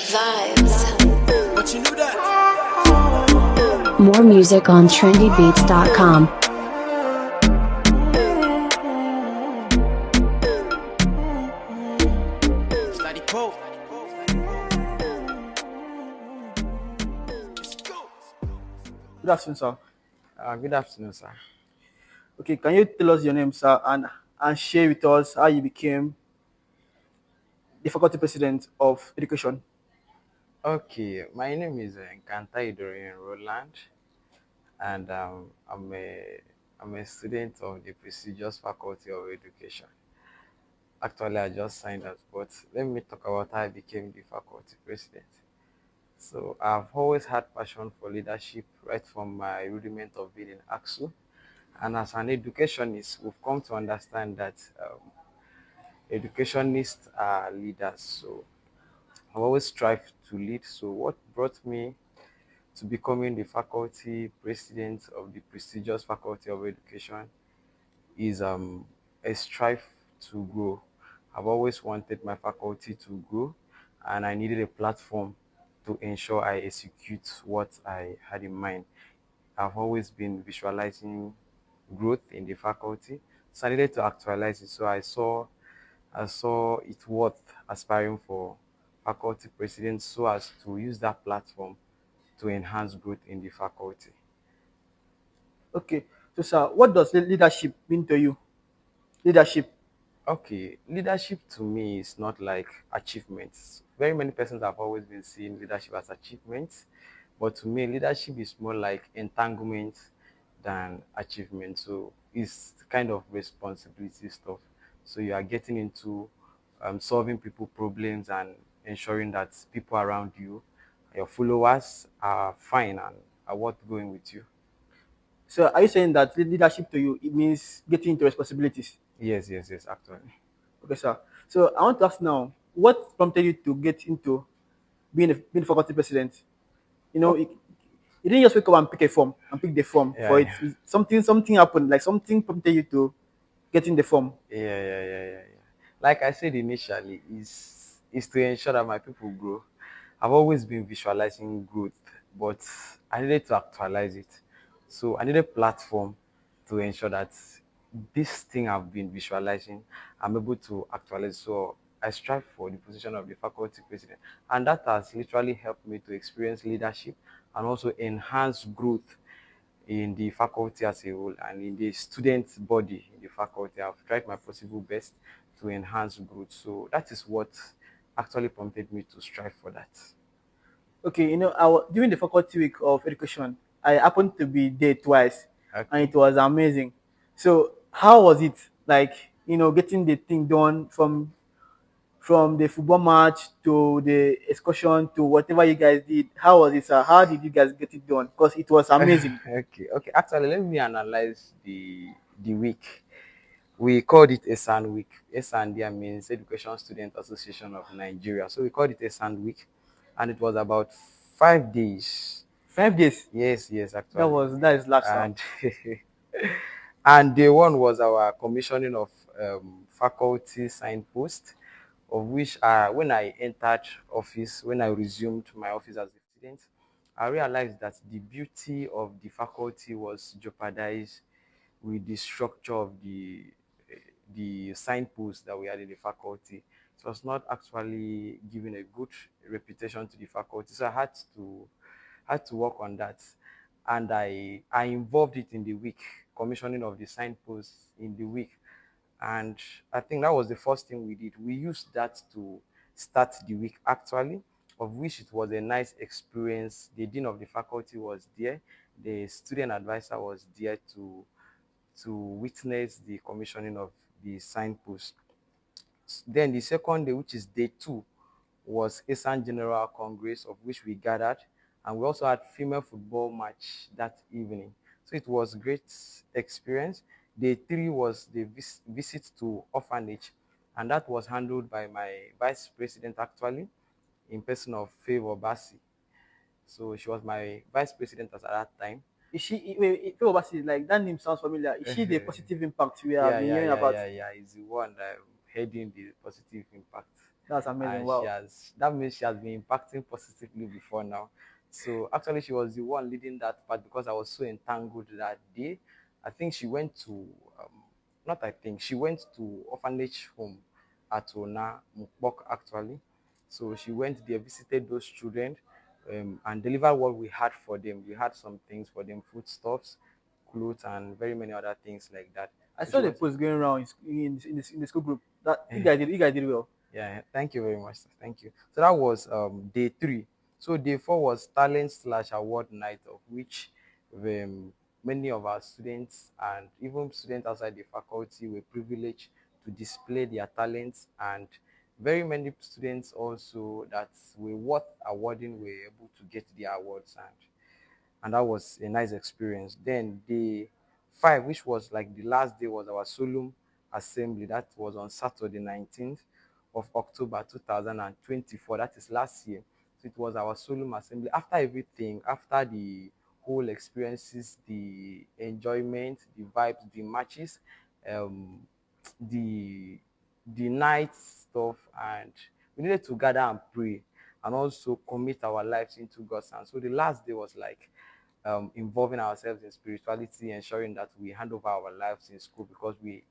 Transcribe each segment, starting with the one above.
Vibes. But you knew that. More music on trendybeats.com. Slidey Pope. Good afternoon, sir. Good afternoon, sir. Okay, can you tell us your name, sir, and share with us how you became the faculty president of education? Okay, my name is Roland, and I'm a student of the prestigious Faculty of Education. Actually, I just signed up, but let me talk about how I became the faculty president. So I've always had passion for leadership right from my rudiment of being in AKSU. And as an educationist, we've come to understand that educationists are leaders. So I've always strived to lead. So what brought me to becoming the faculty president of the prestigious Faculty of Education is a strive to grow. I've always wanted my faculty to grow, and I needed a platform to ensure I execute what I had in mind. I've always been visualizing growth in the faculty, so I needed to actualize it. So I saw it worth aspiring for faculty president so as to use that platform to enhance growth in the faculty. Okay, so sir, what does leadership mean to you? Leadership. Okay, leadership to me is not like achievements. Very many persons have always been seeing leadership as achievements, but to me, leadership is more like entanglement than achievement. So it's kind of responsibility stuff. So you are getting into solving people problems and ensuring that people around you, your followers, are fine and are worth going with you. So are you saying that leadership to you it means getting into responsibilities? Yes, yes, yes, actually. Okay, sir. So I want to ask now, what prompted you to get into being faculty president? You know, Oh, you didn't just wake up and pick a form and pick the form for yeah, it. yeah. Something happened, like something prompted you to get in the form. Yeah. Like I said initially, is to ensure that my people grow. I've always been visualizing growth, but I needed to actualize it. So I need a platform to ensure that this thing I've been visualizing, I'm able to actualize. So I strive for the position of the faculty president, and that has literally helped me to experience leadership and also enhance growth in the faculty as a whole and in the student body in the faculty. I've tried my possible best to enhance growth. So that is what actually prompted me to strive for that. Okay, during the faculty week of education, I happened to be there twice, and Okay. it was amazing. So, how was it like? Getting the thing done from the football match to the excursion to whatever you guys did. How was it, sir? How did you guys get it done? Because it was amazing. Okay. Actually, let me analyze the week. We called it a Sand Week. A Sand there means Education Student Association of Nigeria. So we called it a Sand Week, and it was about 5 days. 5 days. Yes, yes, That actually. was that is last, sir. And and day one was our commissioning of faculty signpost, of which when I entered office, when I resumed my office as a student, I realized that the beauty of the faculty was jeopardized with the structure of the signpost that we had in the faculty. It was not actually giving a good reputation to the faculty. So I had to work on that. And I involved it in the week, commissioning of the signposts in the week. And I think that was the first thing we did. We used that to start the week actually, of which it was a nice experience. The dean of the faculty was there, the student advisor was there to witness the commissioning of the signpost. Then the second day, which is day two, was ASAN General Congress, of which we gathered, and we also had female football match that evening. So it was great experience. Day three was the visit to orphanage, and that was handled by my vice president actually, in person of Favor Bassi. So she was my vice president at that time. Is she wait, overseas? Like that name sounds familiar. Is she the positive impact we have Yeah, been yeah, hearing yeah, about? yeah, yeah. It's the one that heading the positive impact. That's amazing. and Wow. that means she has been impacting positively before now. So actually, she was the one leading that part because I was so entangled that day. I think she went to, not I think, she went to orphanage home at Ona, Mukbok actually. So she went there, visited those children, and delivered what we had for them. We had some things for them, foodstuffs, clothes, and very many other things like that. I So she saw the was. post going around in the school group. That you guys did well. Yeah, thank you very much, sir. Thank you. So that was day three. So day four was talent slash award night, of which many of our students and even students outside the faculty were privileged to display their talents, and very many students also that were worth awarding were able to get their awards, and that was a nice experience. Then day five, which was like the last day, was our solemn assembly. That was on Saturday, 19th of October 2024. That is last year. So it was our solemn assembly. After everything, after the whole experiences, the enjoyment, the vibes, the matches, um, the night stuff, and we needed to gather and pray and also commit our lives into God's hands. So the last day was like involving ourselves in spirituality, ensuring that we hand over our lives in school because we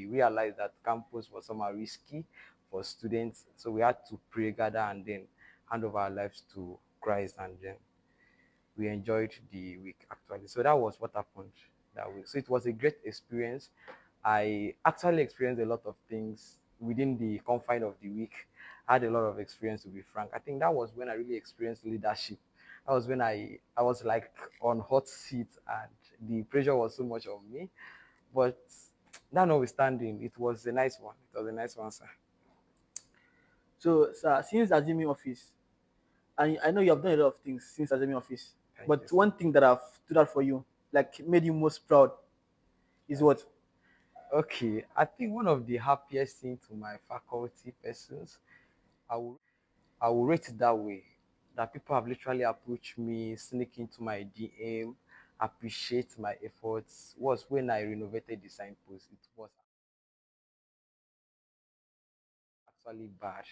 realized that campus was somehow risky for students. So we had to pray, gather, and then hand over our lives to Christ, and then we enjoyed the week actually. So that was what happened that week. So it was a great experience. I actually experienced a lot of things within the confine of the week. I had a lot of experience, to be frank. I think that was when I really experienced leadership. That was when I was like on hot seat and the pressure was so much on me. But that notwithstanding, it was a nice one. It was a nice one, sir. So, sir, since assuming office, and I know you have done a lot of things since assuming office, Thank you, but sir. one thing that have stood out for you, like made you most proud, is what? Okay, I think one of the happiest things to my faculty persons, I will I will rate it that way. That people have literally approached me, sneak into my DM, appreciate my efforts. Was when I renovated the signpost. It was actually bad.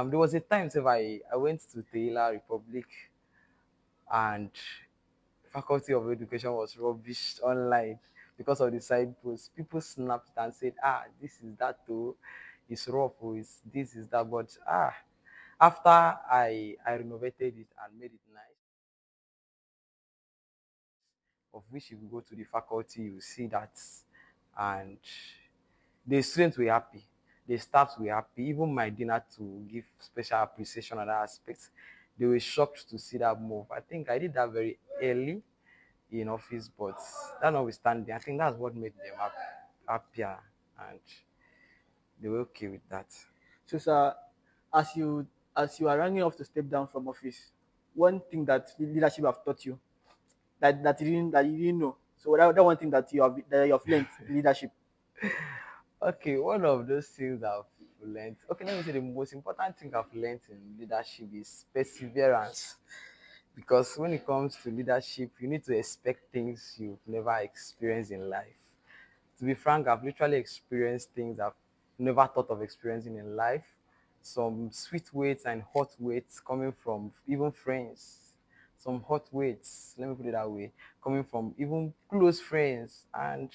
There was a time if I went to Taylor Republic and Faculty of Education was rubbish online because of the signpost. People snapped it and said, this is that too. It's rough, or it's this is that. But after I renovated it and made it nice, of which if you go to the faculty, you see that, and the students were happy, the staffs were happy, even my dinner to give special appreciation on that aspect. They were shocked to see that move. I think I did that very early in office, but that notwithstanding, I think that's what made them happier, and they were okay with that. So, sir, as you are running off to step down from office, one thing that leadership have taught you that you didn't know. So that one thing that you have learned in leadership. Okay, one of those things I've learned. Okay, let me say the most important thing I've learned in leadership is perseverance. Because when it comes to leadership, you need to expect things you've never experienced in life. To be frank, I've literally experienced things I've never thought of experiencing in life. Some sweet weights and hot weights coming from even friends. Some hot weights, let me put it that way, coming from even close friends. And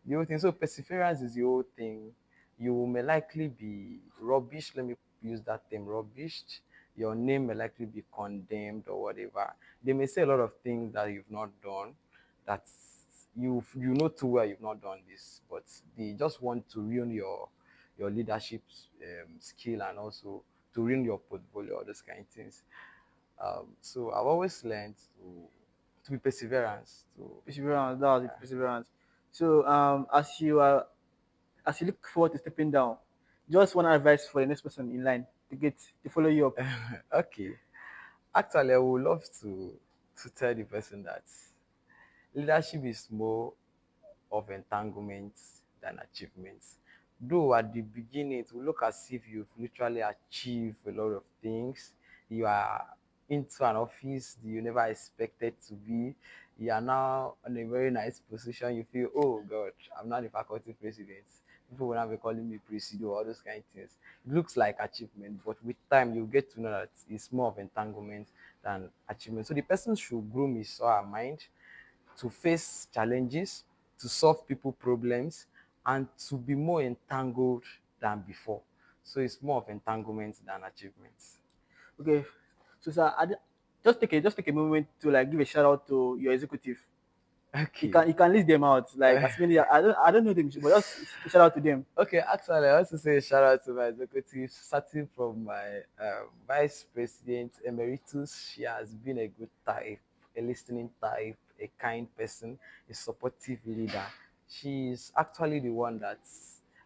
the whole thing. So perseverance is the whole thing. You may likely be rubbish. Let me use that term, rubbish. Your name may likely be condemned or whatever. They may say a lot of things that you've not done, that you know too well you've not done this, but they just want to ruin your leadership skill, and also to ruin your portfolio, all those kind of things. So I've always learned to be perseverance. To Perseverance. That was it. Perseverance. So as you look forward to stepping down, just one advice for the next person in line to follow you up. okay. Actually, I would love to tell the person that leadership is more of entanglement than achievement. Though at the beginning it will look as if you've literally achieved a lot of things. You are into an office you never expected to be. You are now in a very nice position. You feel, oh God, I'm not the faculty president. People will not be calling me presido, all those kind of things. It looks like achievement, but with time you get to know that it's more of entanglement than achievement. So the person should groom his or her mind to face challenges, to solve people problems, and to be more entangled than before. So it's more of entanglement than achievements. Okay, so sir, just take a moment to like give a shout out to your executive. You Okay. can you can list them out like as many. I don't know them, but just shout out to them. Okay, actually, I want to say a shout out to my executive, starting from my vice president emeritus. She has been a good type, a listening type, a kind person, a supportive leader. She is actually the one that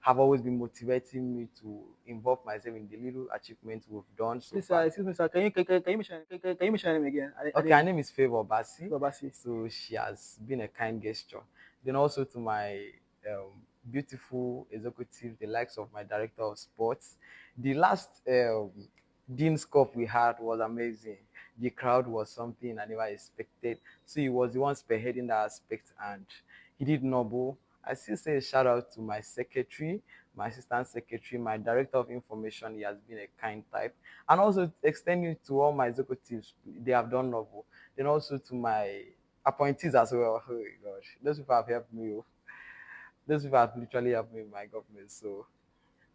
have always been motivating me to involve myself in the little achievements we've done so Please, sir, far. excuse me, sir. Can you mention them again? Okay, her name is Favor Basi. Babasi. So she has been a kind gesture. Then also to my beautiful executive, the likes of my director of sports. The last Dean's Cup we had was amazing. The crowd was something I never expected. So he was the one spearheading that aspect and he did noble. I still say a shout out to my secretary, my assistant secretary, my director of information. He has been a kind type. And also extending it to all my executives, they have done noble. Then also to my appointees as well. Oh my gosh, those people have helped me. Oh. Those people have literally helped me in my government. So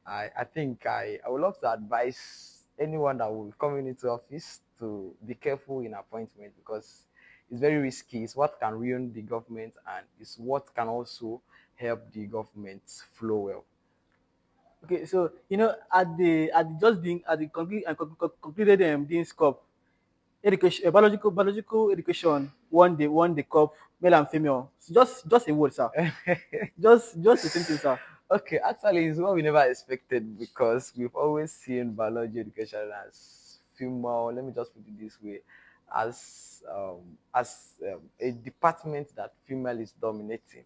I think I would love to advise anyone that will be coming into office to be careful in appointment because it's very risky. It's what can ruin the government and it's what can also help the government flow well. Okay, so at the just being at the concluded Dean's Cup, education, biological education won the cup, male and female. So just a word, sir. Just the same thing, sir. Okay, actually, it's what we never expected because we've always seen biology education as female. Let me just put it this way, as a department that female is dominating.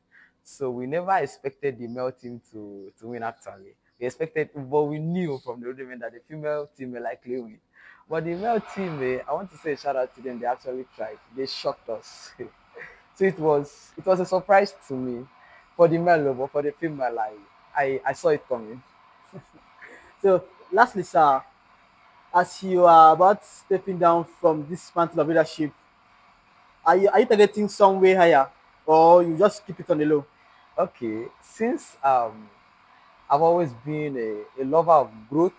So we never expected the male team to win. Actually, we expected, but we knew from the rudiment that the female team will likely win. But the male team, I want to say a shout out to them. They actually tried. They shocked us. So it was a surprise to me for the male, but for the female, I saw it coming. So lastly, sir, as you are about stepping down from this mantle of leadership, are you targeting somewhere higher, or you just keep it on the low? Okay, since I've always been a lover of growth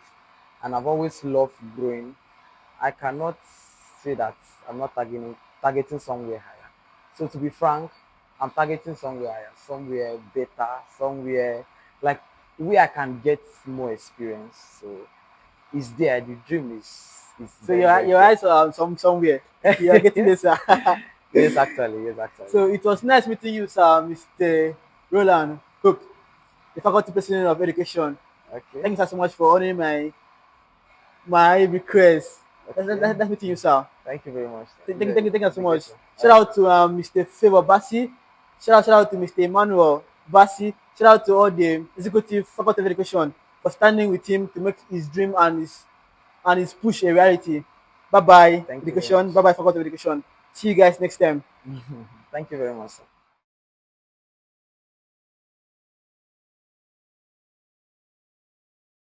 and I've always loved growing, I cannot say that I'm not targeting somewhere higher. So to be frank, I'm targeting somewhere higher, somewhere better, somewhere like where I can get more experience. So it's there. The dream is So very, your very your eyes are somewhere. You are getting clear. this, sir. Yes, actually, yes, actually. So it was nice meeting you, sir, Mr. Roland Cook, the faculty president of education. Okay, Thank you, sir, so much for honoring my request. okay. That's meeting you, sir. Thank you very much. Thank you so much. Dedication. All Shout right. out to Mr. Favor Bassi. Shout out to Mr. Emmanuel Bassi. Shout out to all the executive faculty of education for standing with him to make his dream and his push a reality. Bye bye, Thank you very much. education. Bye bye, faculty of education. See you guys next time. Thank you very much, sir.